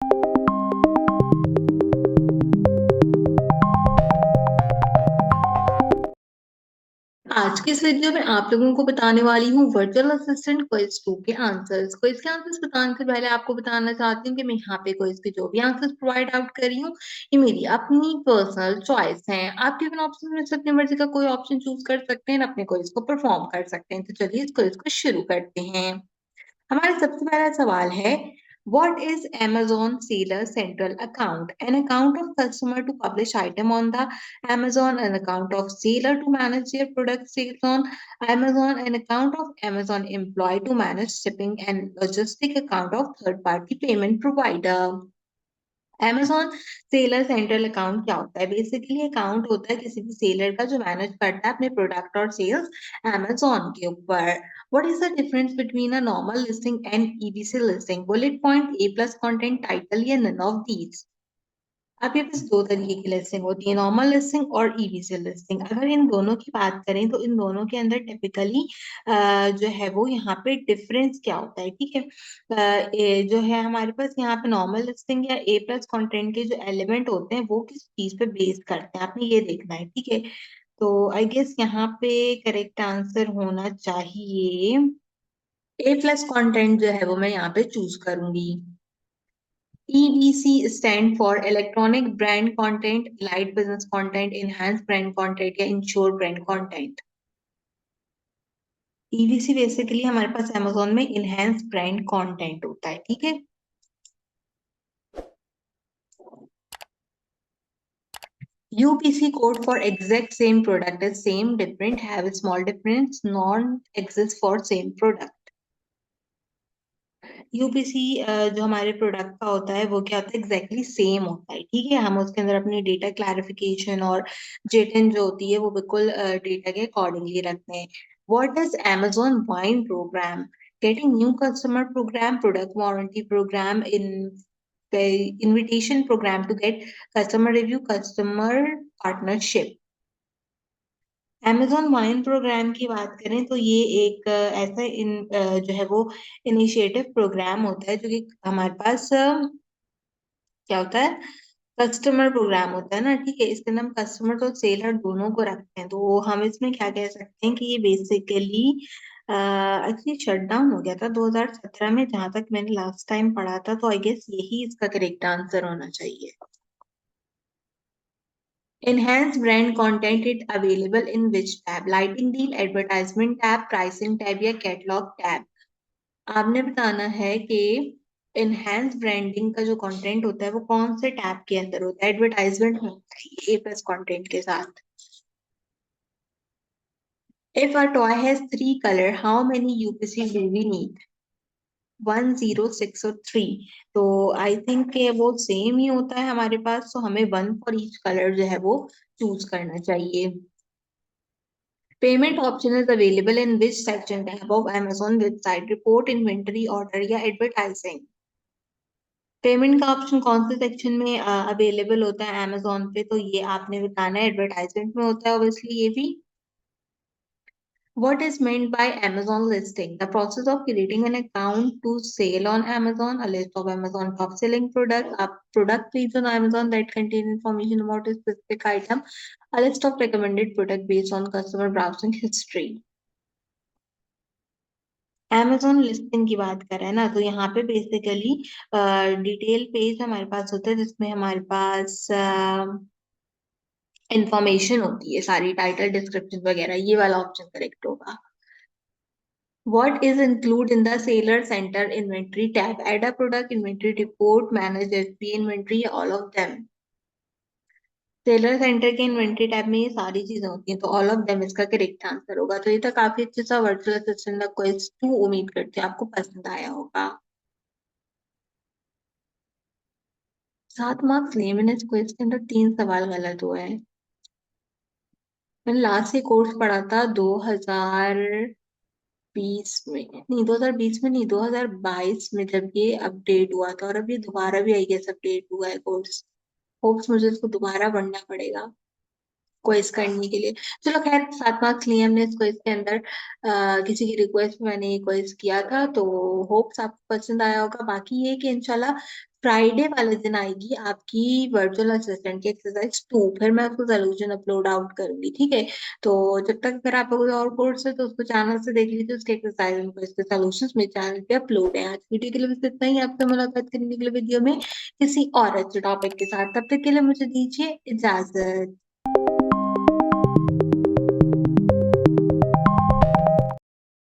आज के इस वीडियो में आप लोगों को बताने वाली हूँ वर्चुअल असिस्टेंट क्विज 2 के आंसर्स। क्विज के आंसर्स बताने से पहले आपको बताना चाहती हूँ कि मैं यहाँ पे क्विज के जो भी आंसर्स प्रोवाइड आउट कर रही हूँ, ये मेरी अपनी पर्सनल चॉइस है। आप गिवन ऑप्शन में से अपनी मर्जी का कोई ऑप्शन चूज कर सकते हैं, अपने क्विज को परफॉर्म कर सकते हैं। तो चलिए इस क्विज को शुरू करते हैं। हमारा सबसे पहला सवाल है, what is Amazon seller central account? An account of customer to publish item on the Amazon, an account of seller to manage their product sales on Amazon, an account of Amazon employee to manage shipping, and logistic account of third party payment provider. Amazon seller central account क्या होता है? Basically account होता है किसी भी seller का जो manage करता है अपने प्रोडक्ट और सेल्स Amazon के ऊपर। What is the difference between a normal listing and EBC listing? Bullet point, A plus content, title या none of these? अब ये बस दो तरीके की लिस्टिंग होती है, नॉर्मल लिस्टिंग और ईबीसी लिस्टिंग। अगर इन दोनों की बात करें तो इन दोनों के अंदर टिपिकली जो है वो यहाँ पे डिफरेंस क्या होता है, ठीक है। जो है हमारे पास यहाँ पे नॉर्मल लिस्टिंग या ए प्लस कंटेंट के जो एलिमेंट होते हैं वो किस चीज पे बेस करते हैं, आपने ये देखना है, ठीक है। तो आई गेस यहाँ पे करेक्ट आंसर होना चाहिए ए प्लस कंटेंट जो है वो मैं यहाँ पे चूज करूंगी। EBC stand for Electronic Brand Content, Light Business Content, Enhanced Brand Content या Ensure Brand Content। EBC basically हमारे पास Amazon में Enhanced Brand Content होता है, ठीक है। UPC code for exact same product is same, different, have a small difference, non exist for same product। UPC जो हमारे product का होता है वो क्या होता है, एग्जैक्टली सेम होता है, ठीक है। हम उसके अंदर अपनी डेटा क्लैरिफिकेशन और जेटिन जो होती है वो बिल्कुल डेटा के अकॉर्डिंगली रखते हैं। What does Amazon vine programme? Getting new customer programme, product warranty programme, in invitation programme to get customer review, customer partnership. Amazon vine programme की बात करें तो ये एक ऐसा जो है वो इनिशिएटिव प्रोग्राम होता है जो कि हमारे पास क्या होता है, कस्टमर प्रोग्राम होता है ना, ठीक है। इसके अंदर हम कस्टमर और सेलर दोनों को रखते हैं, तो हम इसमें क्या कह सकते हैं कि ये बेसिकली एक्चुअली शट डाउन हो गया था 2017 में, जहां तक मैंने लास्ट टाइम पढ़ा था। तो आई गेस यही इसका करेक्ट आंसर होना चाहिए। Enhanced brand content is available in which tab? Lighting deal, advertisement tab, pricing tab या catalog tab? आपने बताना है कि enhanced branding का जो कंटेंट होता है वो कौन से टैब के अंदर होता है। एडवर्टाइजमेंट में होता है ए प्लस कंटेंट के साथ। If a toy has 3 color, how many UPC do we need? 1, 0, 6 और 3। तो आई थिंक वो सेम ही होता है हमारे पास, तो हमें 1 फॉर ईच कलर जो है वो चूज करना चाहिए। Payment option is available in which section tab of Amazon website? Report, inventory, order या एडवर्टाइजिंग? पेमेंट का ऑप्शन कौन से सेक्शन में अवेलेबल होता है Amazon पे? तो ये आपने बताना है, एडवर्टाइजमेंट में होता है ऑब्वियसली ये भी। What is meant by Amazon listing? The process of creating an account to sell on Amazon, a list of Amazon top selling product, a product page on Amazon that contain information about a specific item, a list of recommended product based on customer browsing history। Amazon listing की बात कर रहे हैं ना, तो यहाँ पे basically detail page हमारे पास होता है जिसमें हमारे पास इंफॉर्मेशन होती है सारी, टाइटल, डिस्क्रिप्शन वगैरह। ये वाला ऑप्शन करेक्ट होगा। What is included in the seller center inventory tab? Add a product, inventory report, manage FBA inventory, all of them। Seller centre के इन्वेंटरी टैब में ये सारी चीजें होती हैं, तो ऑल ऑफ देम इसका करेक्ट आंसर होगा। तो ये तो काफी अच्छे सा वर्चुअल असिस्टेंट का क्विज 2 उम्मीद करते हैं आपको पसंद आया होगा। 7 मार्क्स लिए मैंने इस क्विज के अंदर, 3 सवाल गलत हुए हैं। मैंने लास्ट ये कोर्स पढ़ा था 2020 में, नहीं 2020 में नहीं, 2022 में, जब ये अपडेट हुआ था। और अब ये दोबारा भी आई गेस अपडेट हुआ है कोर्स। होप्स मुझे इसको दोबारा पढ़ना पड़ेगा क्विज करने के लिए। चलो खैर, 7 मार्क्स लिए हमने इस क्विज के अंदर। किसी की रिक्वेस्ट में मैंने ये क्विज किया था, तो होप्स आपको पसंद आया होगा। बाकी ये कि इंशाल्लाह फ्राइडे वाले दिन आएगी आपकी वर्चुअल असिस्टेंट की एक्सरसाइज 2, फिर मैं उसको सोल्यूशन अपलोड आउट करूंगी, ठीक है। तो जब तक अगर आपका कोई और कोर्स है तो उसको चैनल से देख लीजिए, उसके एक्सरसाइज उनको इसके सोल्यूशंस मेरे चैनल पे अपलोड है। आज वीडियो के लिए बस इतना ही, आपसे मुलाकात करने के लिए वीडियो में किसी और अच्छे टॉपिक के साथ, तब तक के लिए मुझे दीजिए इजाजत।